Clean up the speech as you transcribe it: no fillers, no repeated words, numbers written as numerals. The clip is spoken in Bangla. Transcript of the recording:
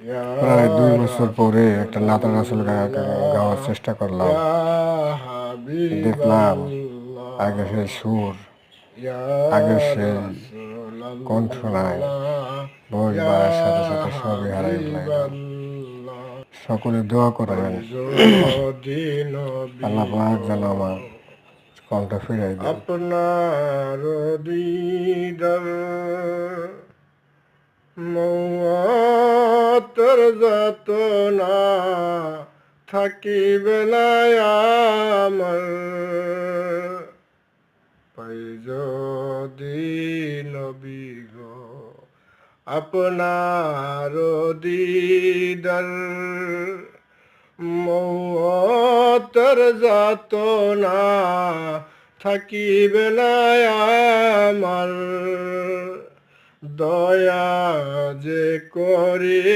প্রায় 2 বছর পরে একটা নাতা রাসূল গাওয়ার চেষ্টা করলাম। দেখলাম আগের সেই সুর, আগের সেই কণ্ঠ নাই, বয়স বাড়ার সাথে সাথে সবই হারাই ফেলাইলাম। সকলে দোয়া করবেন আল্লাহ পাক যেন আমার কণ্ঠ ফিরাই দেন। আপনার দিদার মওয়াতের যাতনা থাকিবে না আমার, পাই যদি নবী গো আপনার দিদার, মওয়াতের যাতনা থাকিবে না আমার, দয়া যে করে